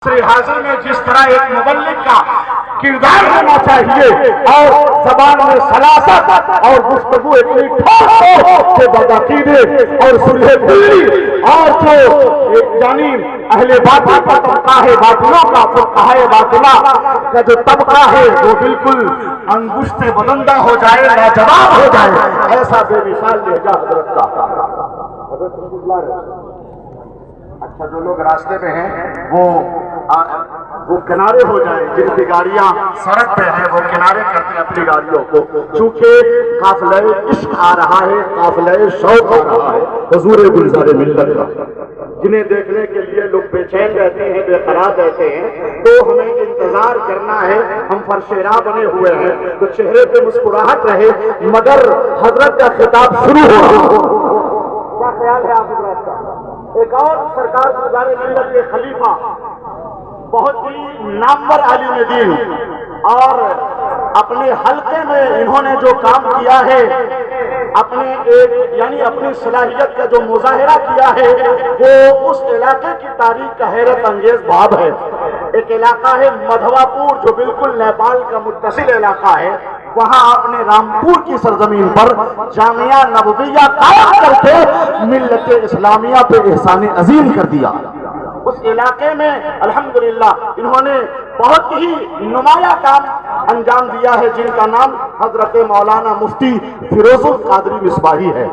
حاضر میں جس طرح ایک مبلغ کا کردار ہونا چاہیے اور زبان میں سلاست اور گفتگو اتنی ٹھوس ہو کہ بدعقیدے اور صلح دلی اور جو یعنی اہل باطل کا طبقہ ہے، باطلوں کا فقہائے باطلہ کا جو طبقہ ہے وہ بالکل انگشت بلندہ ہو جائے، لاجواب ہو جائے، ایسا بے مثال لہجہ حضرت کا۔ اچھا جو لوگ راستے میں ہیں وہ کنارے ہو جائیں، جن کی گاڑیاں سڑک پہ ہیں وہ کنارے کرتے ہیں اپنی گاڑیوں کو، چونکہ قافلہ عشق آ رہا ہے، قافلہ شوق آ رہا ہے حضور گلزار ملت کا، جنہیں دیکھنے کے لیے لوگ بے چین رہتے ہیں، بے قرار رہتے ہیں، تو ہمیں انتظار کرنا ہے۔ ہم فرش راہ بنے ہوئے ہیں تو چہرے پہ مسکراہٹ رہے مگر حضرت کا خطاب شروع ہو رہا ہو۔ کیا خیال ہے آپ حضرات کا؟ ایک اور سرکار گلزار ملت کے خلیفہ، بہت ہی نامور عالم دین، اور اپنے حلقے میں انہوں نے جو کام کیا ہے، اپنے یعنی اپنی صلاحیت کا جو مظاہرہ کیا ہے، وہ اس علاقے کی تاریخ کا حیرت انگیز باب ہے۔ ایک علاقہ ہے مدھوا پور جو بالکل نیپال کا متصل علاقہ ہے، وہاں آپ نے رامپور کی سرزمین پر جامعہ نبویہ قائم کر کے ملت اسلامیہ پہ احسان عظیم کر دیا۔ اس علاقے میں الحمدللہ انہوں نے بہت ہی نمایاں کام انجام دیا ہے، جن کا نام حضرت مولانا مفتی فیروز القادری مصباحی ہے۔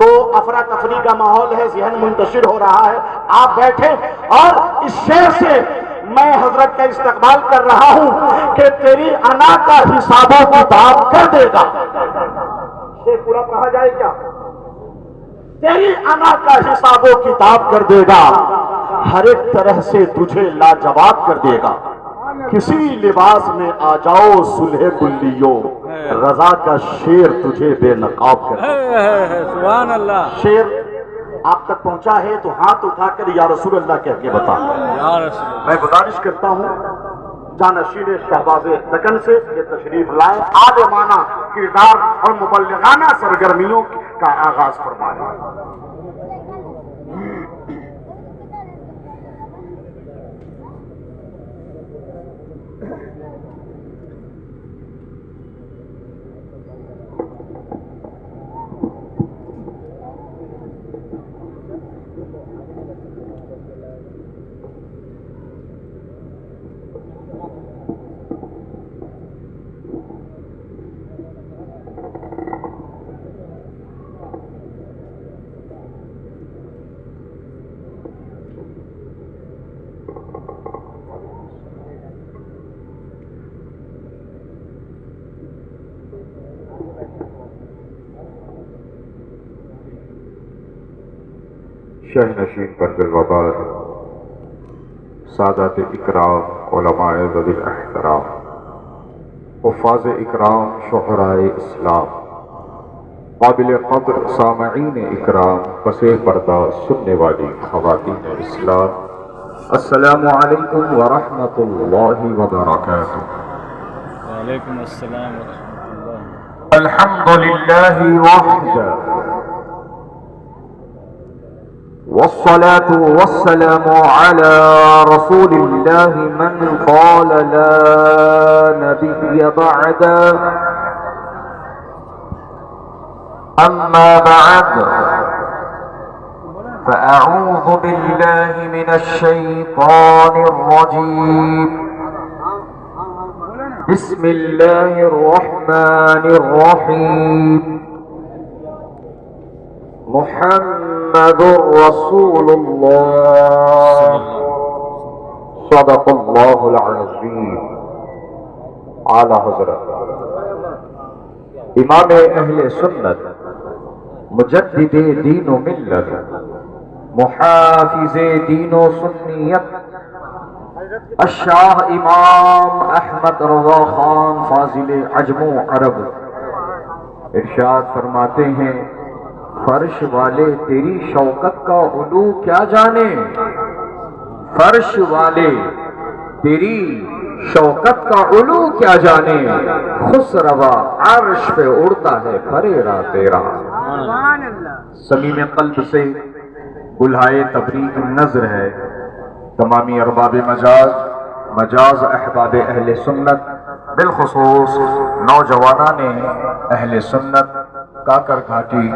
تو افراتفری کا ماحول ہے، ذہن منتشر ہو رہا ہے، آپ بیٹھے اور اس شعر سے میں حضرت کا استقبال کر رہا ہوں کہ تیری انا کا حساب و کتاب کر دے گا۔ یہ پورا کہا جائے کیا؟ تیری انا کا حساب و کتاب کر دے گا، ہر ایک طرح سے تجھے لاجواب کر دے گا، کسی لباس میں آ جاؤ صلح کلیو، رضا کا شیر تجھے بے نقاب کر دے گا۔ سبحان اللہ۔ شیر آپ تک پہنچا ہے تو ہاتھ اٹھا کر یا رسول اللہ کہہ کے بتا۔ میں گزارش کرتا ہوں جانشین شہباز دکن سے یہ تشریف لائے، عالمانہ کردار اور مبلغانہ سرگرمیوں کا آغاز فرمائیں۔ شہ نشین پر وبار، سادات اکرام، علماء ذوی الاحترام، حفاظ اکرام، شعرائے اسلام، قابل قدر سامعین اکرام، پس پردہ سننے والی خواتین اسلام، السلام علیکم ورحمۃ اللہ وبرکاتہ۔ وعلیکم السلام ورحمۃ اللہ۔ الحمد للہ وحدہ والصلاة والسلام على رسول الله من قال لا نبي بعده، أما بعد فأعوذ بالله من الشيطان الرجيم، بسم الله الرحمن الرحيم، محمد رسول اللہ، صدق اللہ العظیم۔ اعلی حضرت امام اہل سنت، مجدد دین و ملت، محافظ دین و سنیت، الشاہ امام احمد رضا خان فاضل عجم و عرب ارشاد فرماتے ہیں، فرش والے تیری شوکت کا علو کیا جانے، فرش والے تیری شوکت کا علو کیا جانے، خسروا عرش پہ اڑتا ہے پریرا تیرا۔ صمیم قلب سے بلہائے تبریک نظر ہے تمامی ارباب مجاز احباب اہل سنت، بالخصوص نوجوانان اہل سنت کاکر گھاٹی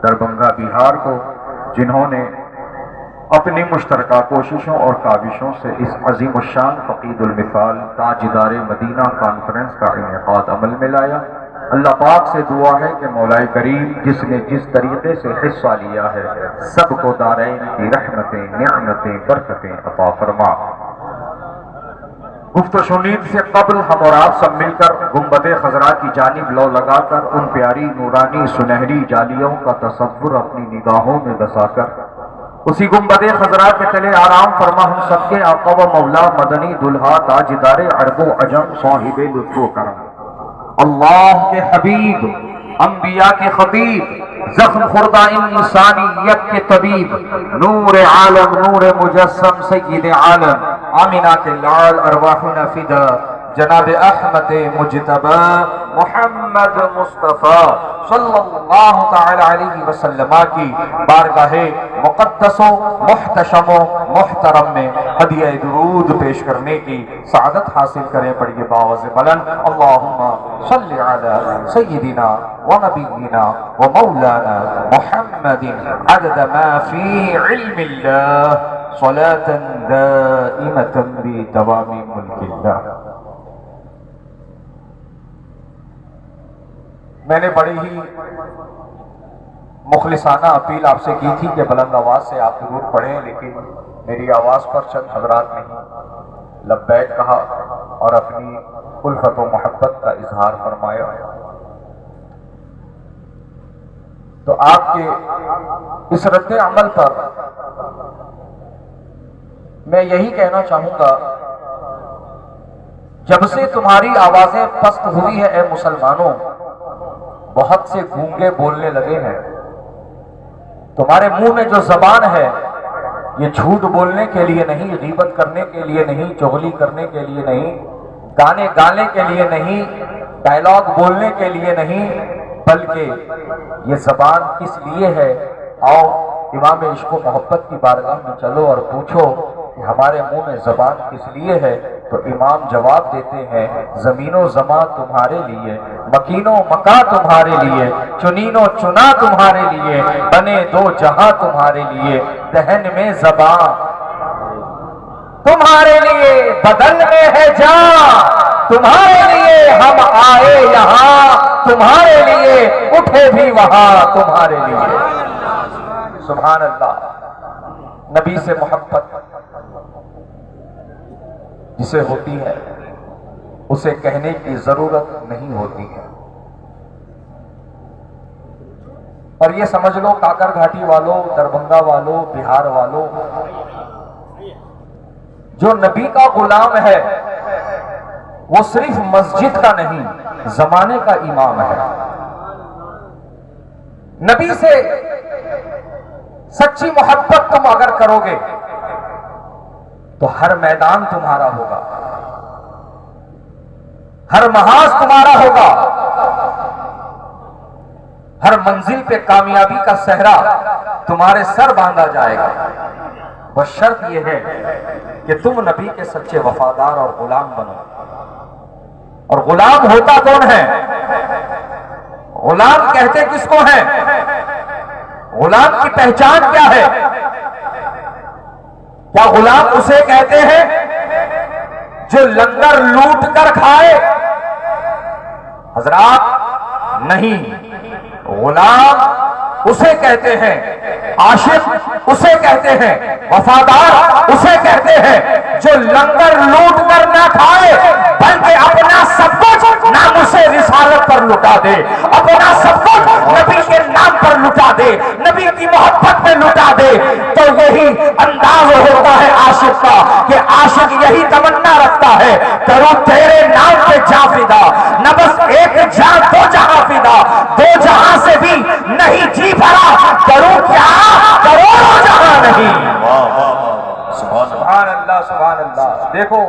دربھنگہ بہار کو، جنہوں نے اپنی مشترکہ کوششوں اور کاوشوں سے اس عظیم الشان فقید المثال تاجدار مدینہ کانفرنس کا انعقاد عمل میں لایا۔ اللہ پاک سے دعا ہے کہ مولا کریم جس نے جس طریقے سے حصہ لیا ہے سب کو دارین کی رحمتیں، نعمتیں، برکتیں عطا فرما۔ گفت و شنید سے قبل ہم اور آپ سب مل کر گنبد خضرا کی جانب لو لگا کر ان پیاری نورانی سنہری جالیوں کا تصور اپنی نگاہوں میں بسا کر اسی گنبد خضرا کے تلے آرام فرما ہم سب کے آقا و مولا مدنی دلہا تاجدار عرب و عجم صاحب لطف و کرم، اللہ کے حبیب، انبیاء کے خطیب، زخم خوردہ انسانیت کے طبیب، نور عالم، نور مجسم، سید عالم، آمینہ کے لال ارواحنا فدا، جناب احمد مجتبی محمد مصطفیٰ صلی اللہ تعالی علیہ وسلم کی بارگاہ مقدس و محتشم و محترم میں ہدیہ درود پیش کرنے کی سعادت حاصل کریں۔ پڑھیے باوز بلند، اللہم صلی علی سیدنا و نبینا و مولانا محمد عدد ما فی علم اللہ صلاة دائمة بدوام ملک اللہ۔ میں نے بڑی ہی مخلصانہ اپیل آپ سے کی تھی کہ بلند آواز سے آپ درود پڑھیں، لیکن میری آواز پر چند حضرات نے لبیک کہا اور اپنی الفت و محبت کا اظہار فرمایا۔ تو آپ کے اس رد عمل پر میں یہی کہنا چاہوں گا، جب سے تمہاری آوازیں پست ہوئی ہے اے مسلمانوں، بہت سے گونگے بولنے لگے ہیں۔ تمہارے منہ میں جو زبان ہے یہ جھوٹ بولنے کے لیے نہیں، غیبت کرنے کے لیے نہیں، چغلی کرنے کے لیے نہیں، گانے گانے کے لیے نہیں، ڈائلاگ بولنے کے لیے نہیں، بلکہ یہ زبان کس لیے ہے؟ آؤ امام عشق و محبت کی بارگاہ میں چلو اور پوچھو کہ ہمارے منہ میں زبان کس لیے ہے؟ تو امام جواب دیتے ہیں، زمین و زمان تمہارے لیے، مکین و مکا تمہارے لیے، چنین و چنا تمہارے لیے، بنے دو جہاں تمہارے لیے، دہن میں زبان تمہارے لیے، بدن میں ہے جان تمہارے لیے، ہم آئے یہاں تمہارے لیے، اٹھے بھی وہاں تمہارے لیے۔ سبحان اللہ۔ نبی سے محبت جسے ہوتی ہے اسے کہنے کی ضرورت نہیں ہوتی ہے، اور یہ سمجھ لو کاکر گھاٹی والوں، دربھنگہ والوں، بہار والوں، جو نبی کا غلام ہے وہ صرف مسجد کا نہیں زمانے کا امام ہے۔ نبی سے سچی محبت تم اگر کرو گے تو ہر میدان تمہارا ہوگا، ہر محاذ تمہارا ہوگا، ہر منزل پہ کامیابی کا صحرا تمہارے سر باندھا جائے گا، بس شرط یہ ہے کہ تم نبی کے سچے وفادار اور غلام بنو۔ اور غلام ہوتا کون ہے؟ غلام کہتے کس کو ہیں؟ غلام کی پہچان کیا ہے؟ کیا غلام اسے کہتے ہیں جو لنگر لوٹ کر کھائے؟ حضرات نہیں، غلام اسے کہتے ہیں، عاشق اسے کہتے ہیں، وفادار اسے کہتے ہیں جو لنگر لوٹ کر نہ کھائے بلکہ اپنا سب کچھ ناموس رسالت پر لٹا دے، اپنا سب کچھ نبی کے نام پر لٹا دے، نبی کی محبت میں لٹا دے۔ تو یہی انداز ہوتا ہے عاشق کا کہ عاشق یہی تمنا رکھتا ہے، کروں تیرے نام پہ جاں فدا، نہ بس ایک جاں دو جہاں فدا، دو جہاں سے بھی نہیں جی بھرا، کروں کیا کروڑوں جہاں نہیں۔ سبحان اللہ، سبحان اللہ۔ دیکھو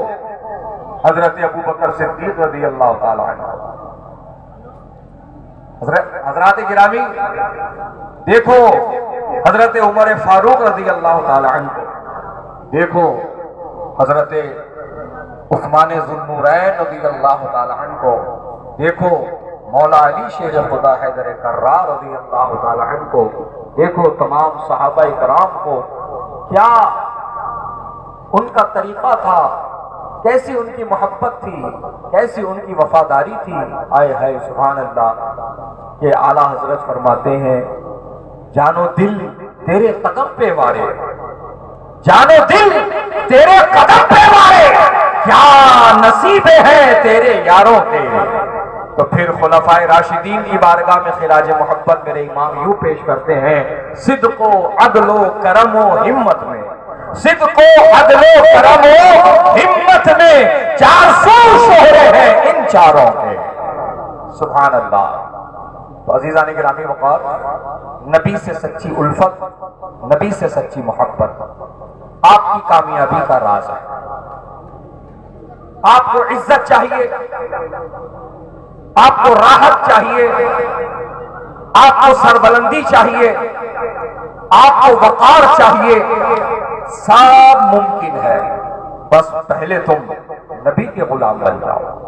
حضرت ابو بکر صدیق رضی اللہ تعالی عنہ، حضرات گرامی دیکھو حضرت عمر فاروق رضی اللہ تعالی عنہ، دیکھو حضرت عثمان ذوالنورین رضی اللہ تعالی عنہ کو، دیکھو مولا علی شیر خدا حیدر کرار رضی اللہ تعالی عنہ کو، دیکھو تمام صحابہ کرام کو، کیا ان کا طریقہ تھا، کیسی ان کی محبت تھی، کیسی ان کی وفاداری تھی. آئے ہائے سبحان اللہ. کہ اعلیٰ حضرت فرماتے ہیں جانو دل تیرے قدم پہ وارے، جانو دل تیرے قدم پہ وارے، کیا نصیب ہے تیرے یاروں کے. تو پھر خلفائے راشدین کی بارگاہ میں خراج محبت میرے امام یوں پیش کرتے ہیں، صدق و عدل و کرم و ہمت میں، صدق و عدل و کرم و ہمت میں 400 شہرے ہیں ان چاروں کے. سبحان اللہ. تو عزیزان گرامی وقار، نبی سے سچی الفت، نبی سے سچی محبت آپ کی کامیابی کا راز ہے. آپ کو عزت چاہیے، آپ کو راحت چاہیے، آپ کو سربلندی چاہیے، آپ کو وقار چاہیے، سب ممکن ہے، بس پہلے تم نبی کے غلام بن جاؤ.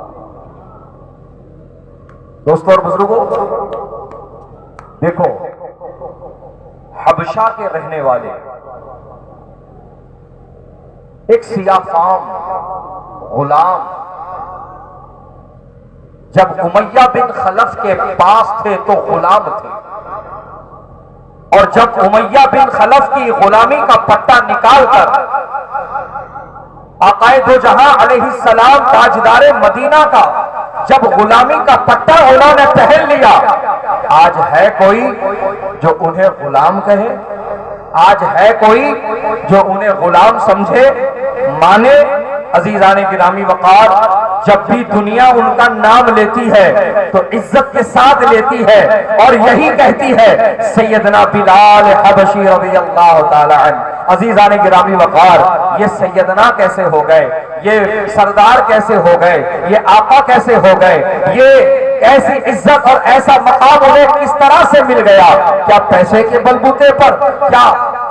دوستو اور بزرگوں، دیکھو حبشہ کے رہنے والے ایک سیاہ فام غلام جب امیہ بن خلف کے پاس تھے تو غلام تھے، اور جب امیہ بن خلف کی غلامی کا پٹا نکال کر آقائے دو جہاں علیہ السلام تاجدار مدینہ کا جب غلامی کا پٹا انہوں نے پہن لیا، آج ہے کوئی جو انہیں غلام کہے؟ آج ہے کوئی جو انہیں غلام سمجھے، مانے؟ عزیزان گرامی وقار، جب بھی دنیا ان کا نام لیتی ہے تو عزت کے ساتھ لیتی ہے، اور یہی کہتی ہے سیدنا بلال حبشی رضی اللہ تعالی عنہ. عزیزان گرامی وقار، یہ سیدنا کیسے ہو گئے، یہ سردار کیسے ہو گئے، یہ آقا کیسے ہو گئے، یہ ایسی عزت اور ایسا مقام انہیں کس طرح سے مل گیا؟ کیا پیسے کے بلبوتے پر؟ کیا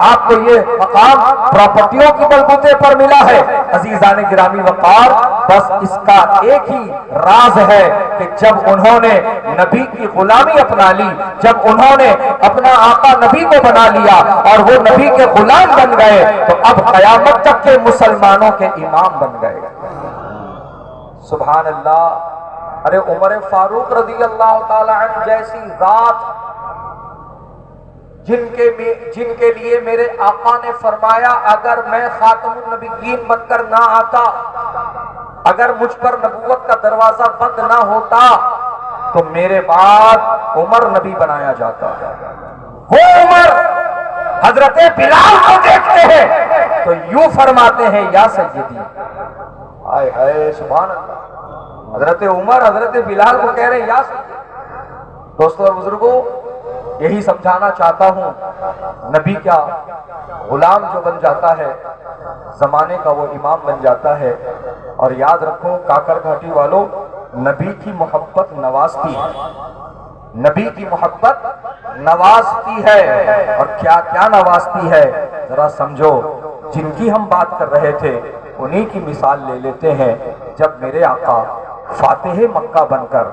آپ کو یہ مقام پراپرٹیوں کی بلبوتے پر ملا ہے؟ عزیزان گرامی وقار، بس اس کا ایک ہی راز ہے کہ جب انہوں نے نبی کی غلامی اپنا لی، جب انہوں نے اپنا آقا نبی کو بنا لیا اور وہ نبی کے غلام بن گئے، تو اب قیامت تک کے مسلمانوں کے امام بن گئے. سبحان اللہ. ارے عمر فاروق رضی اللہ تعالی عنہ جیسی ذات، جن کے لیے میرے آقا نے فرمایا اگر میں خاتم النبیین بن کر نہ آتا، اگر مجھ پر نبوت کا دروازہ بند نہ ہوتا تو میرے بعد عمر نبی بنایا جاتا. وہ عمر حضرت بلال کو دیکھتے ہیں تو یوں فرماتے ہیں یا سیدی. آئے ہائے سبحان اللہ. حضرت عمر حضرت بلال کو کہہ رہے ہیں یا سیدی. دوستو اور بزرگوں، یہی سمجھانا چاہتا ہوں، نبی کا غلام جو بن جاتا ہے زمانے کا وہ امام بن جاتا ہے. اور یاد رکھو کاکر گھاٹی والوں، نبی کی محبت نوازتی ہے، نبی کی محبت نوازتی ہے. اور کیا کیا نوازتی ہے ذرا سمجھو. جن کی ہم بات کر رہے تھے انہی کی مثال لے لیتے ہیں. جب میرے آقا فاتح مکہ بن کر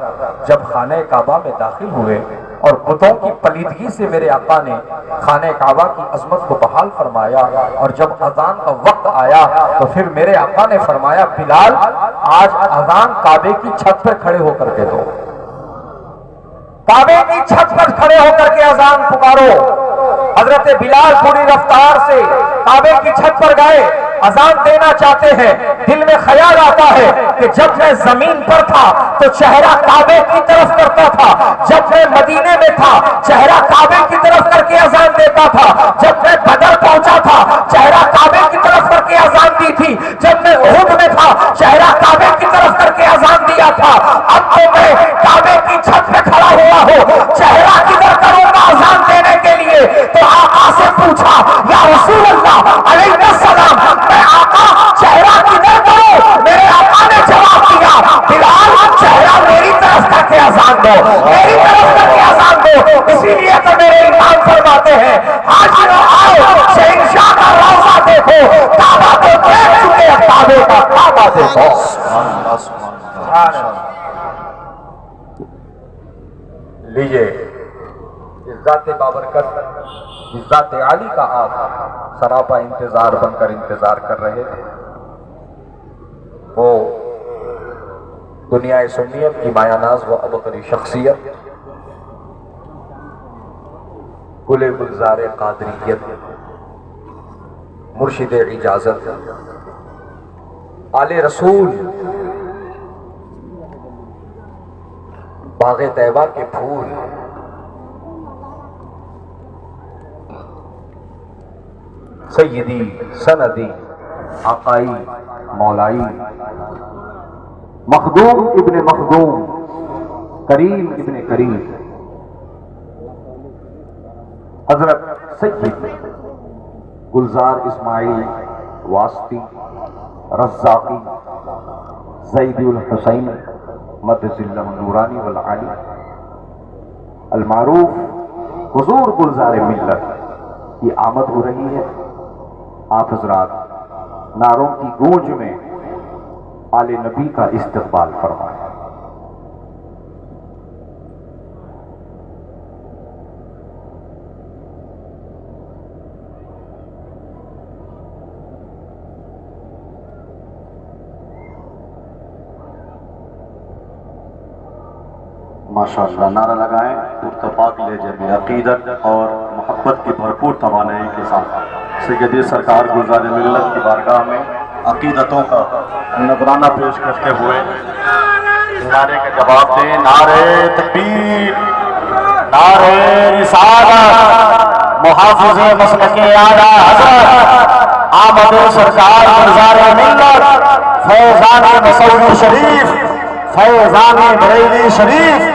جب خانہ کعبہ میں داخل ہوئے اور بتوں کی پلیدگی سے میرے آقا نے خانہ کعبہ کی عظمت کو بحال فرمایا، اور جب اذان کا وقت آیا تو پھر میرے آقا نے فرمایا بلال آج اذان کعبے کی چھت پر کھڑے ہو کر کے دو، کعبے کی چھت پر کھڑے ہو کر کے اذان پکارو. حضرت بلال پوری رفتار سے کعبے کی چھت پر گئے، اذان دینا چاہتے ہیں. دل میں خیال آتا ہے کہ جب میں زمین پر تھا تو چہرہ کعبے کی طرف کرتا تھا، جب میں مدینے میں تھا چہرہ کعبے کی طرف کر کے اذان دیتا تھا، جب میں بدر پہنچا تھا چہرہ کعبے کی طرف کر کے اذان دی تھی، جب میں احد میں تھا چہرہ کعبے کی طرف کر کے اذان دیا تھا. اب تو میں کعبے کی چھت پہ کھڑا ہوا ہوں، چہرہ کدھر کروں گا اذان دینے کے لیے؟ تو آقا سے پوچھا یا رسول اللہ علیہ السلام میں آقا چہرہ کدھر کروں؟ میرے آقا نے جواب دیا بلال چہرہ میری طرف کر کے اذان دو، میری طرف کر کے اذان دو. اسی لیے تو میرے امام فرماتے ہیں حاجروں آؤ شہنشاہ کا روضہ دیکھو کعبہ کو دیکھ چکے کعبے کا کعبہ دیکھو. لیجئے اس ذات بابرکت اس ذات عالی کا آپ سراپا انتظار بن کر انتظار کر رہے تھے. وہ دنیا سنیت کی مایہ ناز و ابقری شخصیت گل گلزار قادریت مرشد اجازت آل رسول باغ طیبہ کے پھول سیدی سندی آقائی مولائی مخدوم ابن مخدوم کریم ابن کریم حضرت سید گلزار اسماعیل واسطی رزاقی زید الحسین مدذ اللہ نورانی والعالی المعروف حضور گلزار ملت کی آمد ہو رہی ہے. آپ حضرات نعروں کی گونج میں آل نبی کا استقبال فرمائیں. ماشاءاللہ نعرہ لگائیں پرتپاک لہجے میں عقیدت اور محبت کی بھرپور توانائی کے ساتھ سیدی سرکار گلزار ملت کی بارگاہ میں عقیدتوں کا نذرانہ پیش کرتے ہوئے نعرے کا جواب دیں. نعرے تکبیر، نعرے رسالت، محافظ مسلک اعلیٰ حضرت آمد سرکار گلزار ملت فیضان مسعود شریف فیضان بریلی شریف.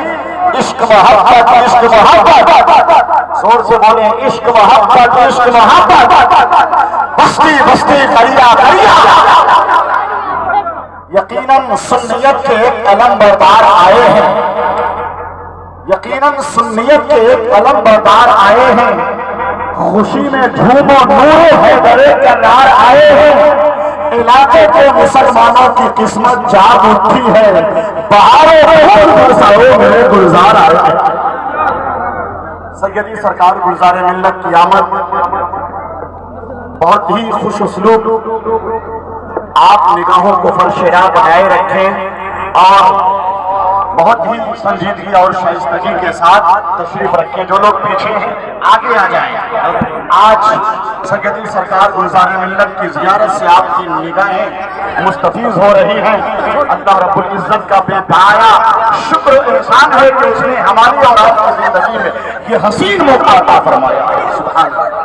عشق محبت عشق محبت زور سے بولیں عشق محبت عشق محبت بستی بستی کریا کریا. یقیناً سنیت کے ایک علم بردار آئے ہیں، یقیناً سنیت کے ایک علم بردار آئے ہیں. خوشی میں جھومو نور حیدر کرار آئے ہیں. علاقے کے مسلمانوں کی قسمت جاگ اٹھی ہے. بہاروں برساؤ میرے گلزار آئے ہیں. سیدی سرکار گلزار ملت کی آمد بہت ہی خوش اسلوب. آپ نگاہوں کو فرشیدہ بنائے رکھیں اور بہت ہی سنجیدگی اور شائستگی کے ساتھ تشریف رکھیں. جو لوگ پیچھے ہیں آگے آ جائیں. آج سیدی سرکار گلزار ملت کی زیارت سے آپ کی نگاہیں مستفیض ہو رہی ہیں. اللہ رب العزت کا بے پایا شکر و احسان ہے کہ اس نے ہماری اور آپ کی زندگی میں یہ حسین موقع عطا فرمایا. سبحان اللہ.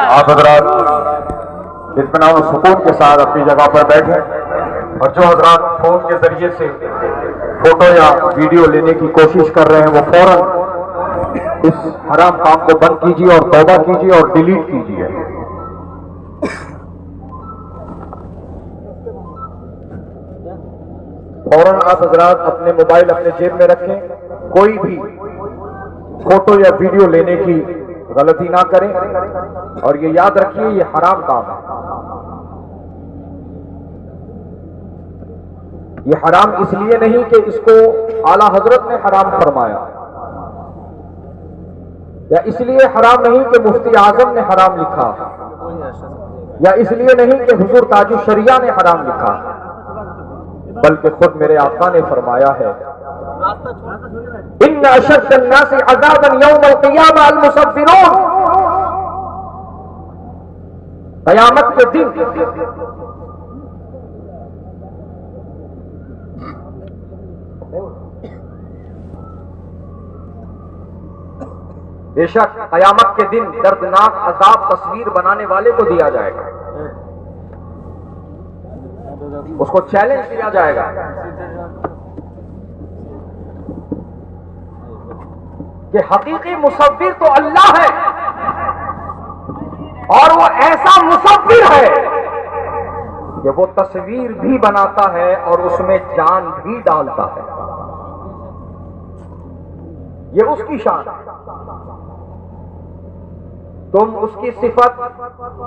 آپ حضرات اطمینان و سکون کے ساتھ اپنی جگہ پر بیٹھیں اور جو حضرات فون کے ذریعے سے فوٹو یا ویڈیو لینے کی کوشش کر رہے ہیں وہ فوراً اس حرام کام کو بند کیجیے اور توبہ کیجیے اور ڈیلیٹ کیجیے. فوراً آپ حضرات اپنے موبائل اپنے جیب میں رکھیں. کوئی بھی فوٹو یا ویڈیو لینے کی غلطی نہ کریں اور یہ یاد رکھیے یہ حرام کام ہے. یہ حرام اس لیے نہیں کہ اس کو اعلیٰ حضرت نے حرام فرمایا، یا اس لیے حرام نہیں کہ مفتی اعظم نے حرام لکھا، یا اس لیے نہیں کہ حضور تاج الشریعہ نے حرام لکھا، بلکہ خود میرے آقا نے فرمایا ہے ان اشد الناس عذابا یوم القیامہ المصفرون. قیامت کے دن بے شک قیامت کے دن دردناک عذاب تصویر بنانے والے کو دیا جائے گا. اس کو چیلنج دیا جائے گا کہ حقیقی مصور تو اللہ ہے اور وہ ایسا مصور ہے کہ وہ تصویر بھی بناتا ہے اور اس میں جان بھی ڈالتا ہے. یہ اس کی شان ہے. تم اس کی صفت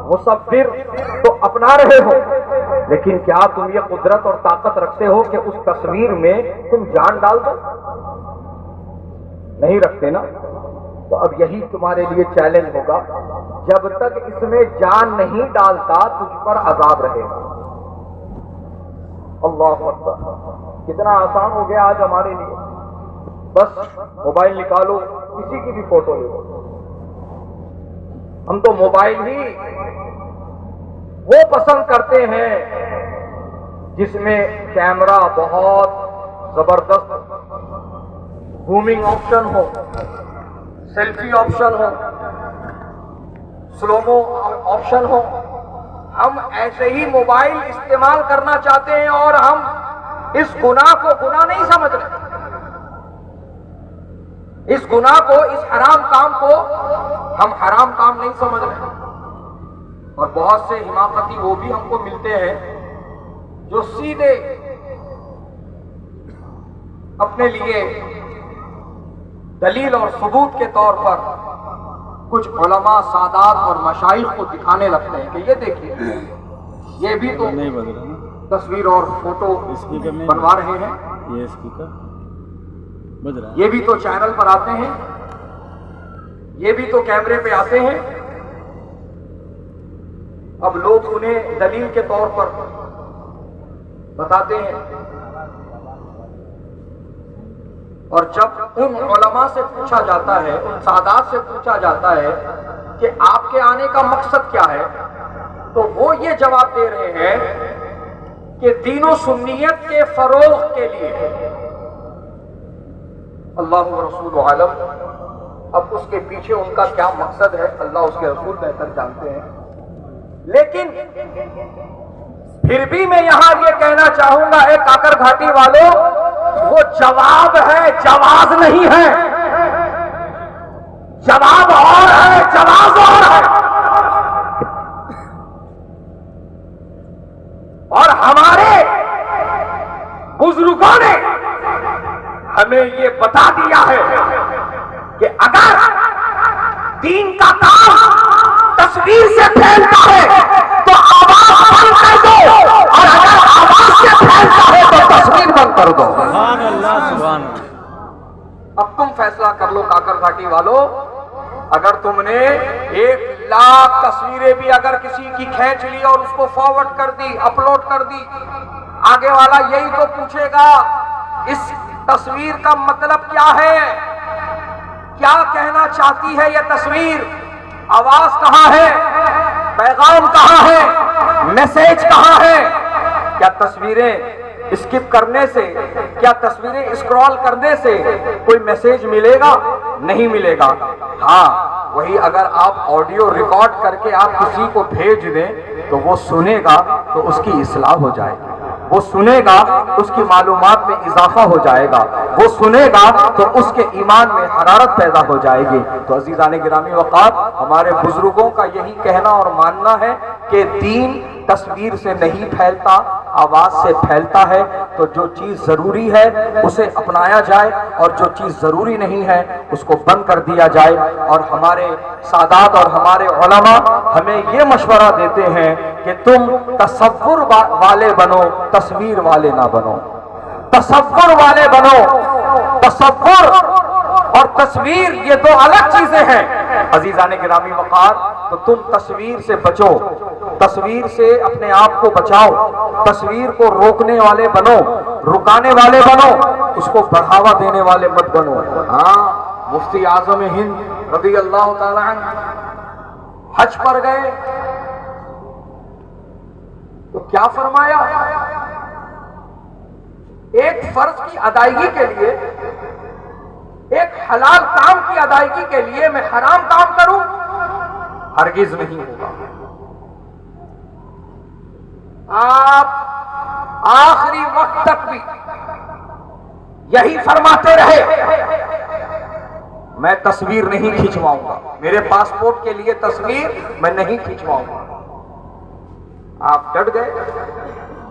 مصور تو اپنا رہے ہو، لیکن کیا تم یہ قدرت اور طاقت رکھتے ہو کہ اس تصویر میں تم جان ڈال دو؟ نہیں رکھتے نا. تو اب یہی تمہارے لیے چیلنج ہوگا، جب تک اس میں جان نہیں ڈالتا تجھ پر عذاب رہے گا. اللہ اکبر، کتنا آسان ہو گیا آج ہمارے لیے. بس موبائل نکالو، کسی کی بھی فوٹو لے لو. ہم تو موبائل ہی وہ پسند کرتے ہیں جس میں کیمرہ بہت زبردست، زومنگ آپشن ہو، سیلفی آپشن ہو، سلومو آپشن ہو. ہم ایسے ہی موبائل استعمال کرنا چاہتے ہیں اور ہم اس گناہ کو گناہ نہیں سمجھ رہے. اس گناہ کو، اس حرام کام کو ہم حرام کام نہیں سمجھ رہے. اور بہت سے حماقتی وہ بھی ہم کو ملتے ہیں جو سیدھے اپنے لیے دلیل اور ثبوت کے طور پر کچھ علماء، سادات اور مشائخ کو دکھانے لگتے ہیں کہ یہ دیکھیے، یہ بھی تو تصویر اور فوٹو بنوا رہے ہیں، یہ اسپیکر بج رہا ہے، یہ بھی تو چینل پر آتے ہیں، یہ بھی تو کیمرے پہ آتے ہیں. اب لوگ انہیں دلیل کے طور پر بتاتے ہیں. اور جب ان علماء سے پوچھا جاتا ہے، ان سادات سے پوچھا جاتا ہے کہ آپ کے آنے کا مقصد کیا ہے، تو وہ یہ جواب دے رہے ہیں کہ دین و سنیت کے فروغ کے لیے. اللہ و رسول عالم. اب اس کے پیچھے ان کا کیا مقصد ہے اللہ اس کے رسول بہتر جانتے ہیں. لیکن پھر بھی میں یہاں یہ کہنا چاہوں گا، اے کاکر گھاٹی والوں، وہ جواب ہے، جواز نہیں ہے. جواب اور ہے، جواز اور ہے. اور ہمارے بزرگوں نے ہمیں یہ بتا دیا ہے کہ اگر دین کا کام تصویر سے پھیلتا ہے تو آواز بند کر دو، اور اگر آواز سے پھیلتا ہے تو تصویر بند کر دو. سبحان اللہ، سبحان اللہ. اب تم فیصلہ کر لو کاکر گھاٹی والوں. اگر تم نے 1,00,000 تصویریں بھی اگر کسی کی کھینچ لی اور اس کو فارورڈ کر دی، اپلوڈ کر دی، آگے والا یہی تو پوچھے گا اس تصویر کا مطلب کیا ہے، کیا کہنا چاہتی ہے یہ تصویر، آواز کہاں ہے، پیغام کہاں ہے، میسج کہاں ہے. کیا تصویریں اسکپ کرنے سے، کیا تصویریں اسکرول کرنے سے کوئی میسج ملے گا؟ نہیں ملے گا. ہاں، وہی اگر آپ آڈیو ریکارڈ کر کے آپ کسی کو بھیج دیں تو وہ سنے گا تو اس کی اصلاح ہو جائے گی، وہ سنے گا اس کی معلومات میں اضافہ ہو جائے گا، وہ سنے گا تو اس کے ایمان میں حرارت پیدا ہو جائے گی. تو عزیزان گرامی وقار، ہمارے بزرگوں کا یہی کہنا اور ماننا ہے کہ دین تصویر سے نہیں پھیلتا، آواز سے پھیلتا ہے. تو جو چیز ضروری ہے اسے اپنایا جائے اور جو چیز ضروری نہیں ہے اس کو بند کر دیا جائے. اور ہمارے سادات اور ہمارے علماء ہمیں یہ مشورہ دیتے ہیں کہ تم تصور والے بنو، تصویر والے نہ بنو. تصور والے بنو. تصور اور تصویر یہ دو الگ چیزیں ہیں عزیزان گرامی وقار. تو تم تصویر سے بچو، تصویر سے اپنے آپ کو بچاؤ، تصویر کو روکنے والے بنو، رکانے والے بنو، اس کو بڑھاوا دینے والے مت بنو. ہاں، مفتی اعظم ہند رضی اللہ تعالی عنہ حج پر گئے تو کیا فرمایا؟ ایک فرض کی ادائیگی کے لیے، ایک حلال کام کی ادائیگی کے لیے میں حرام کام کروں؟ ہرگز نہیں ہوگا. آپ آخری وقت تک بھی یہی فرماتے رہے میں تصویر نہیں کھنچواؤں گا، میرے پاسپورٹ کے لیے تصویر میں نہیں کھنچواؤں گا. آپ ڈٹ گئے،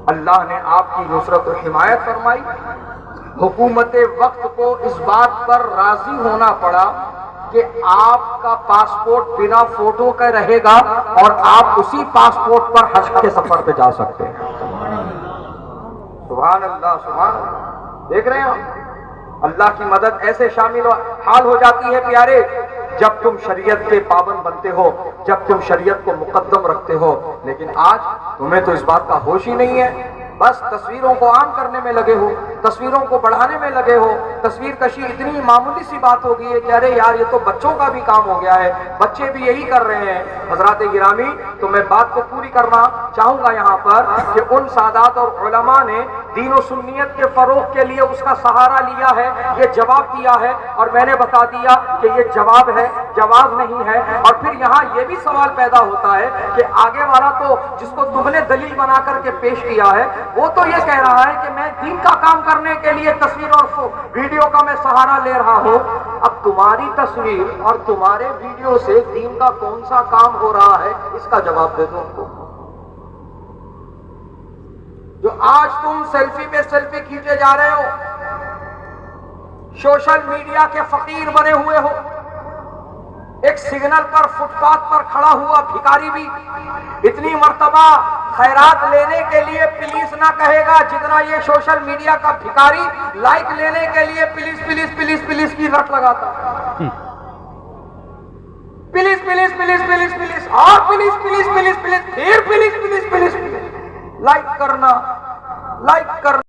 اللہ نے آپ کی نصرت و حمایت فرمائی۔ حکومت وقت کو اس بات پر راضی ہونا پڑا کہ آپ کا پاسپورٹ بنا فوٹو کا رہے گا اور آپ اسی پاسپورٹ پر حج کے سفر پہ جا سکتے ہیں۔ سبحان اللہ، سبحان اللہ۔ دیکھ رہے ہیں اللہ کی مدد ایسے شامل حال ہو جاتی ہے پیارے، جب تم شریعت کے پابند بنتے ہو، جب تم شریعت کو مقدم رکھتے ہو۔ لیکن آج تمہیں تو اس بات کا ہوش ہی نہیں ہے، بس تصویروں کو عام کرنے میں لگے ہو، تصویروں کو بڑھانے میں لگے ہو۔ تصویر کشی اتنی معمولی سی بات ہو گئی ہے کہ ارے یار یہ تو بچوں کا بھی کام ہو گیا ہے، بچے بھی یہی کر رہے ہیں۔ حضرات گرامی، تو میں بات کو پوری کرنا چاہوں گا یہاں پر کہ ان سادات اور علماء نے دین و سنیت کے فروغ کے لیے اس کا سہارا لیا ہے، یہ جواب دیا ہے، اور میں نے بتا دیا کہ یہ جواب ہے، جواب نہیں ہے۔ اور پھر یہاں یہ بھی سوال پیدا ہوتا ہے کہ آگے والا تو جس کو تم نے دلیل بنا کر کے پیش کیا ہے وہ تو یہ کہہ رہا ہے کہ میں دین کا کام کرنے کے لیے تصویر اور ویڈیو کا میں سہارا لے رہا ہوں۔ اب تمہاری تصویر اور تمہارے ویڈیو سے دین کا کون سا کام ہو رہا ہے، اس کا جواب دے دو ان کو۔ جو آج تم سیلفی پہ سیلفی کھینچے جا رہے ہو، سوشل میڈیا کے فقیر بنے ہوئے ہو، ایک سگنل پر فٹ پاتھ پر کھڑا ہوا بھکاری بھی اتنی مرتبہ خیرات لینے کے لیے پلیز نہ کہے گا جتنا یہ سوشل میڈیا کا بھکاری لائک لینے کے لیے پلیز پلیز پلیز پلیز کی رٹ لگاتا ہے۔ Please please please please please اور پلیز پلیز پلیز پلیز پھر پلیز پلیز پلیز لائک کرنا، لائک کرنا۔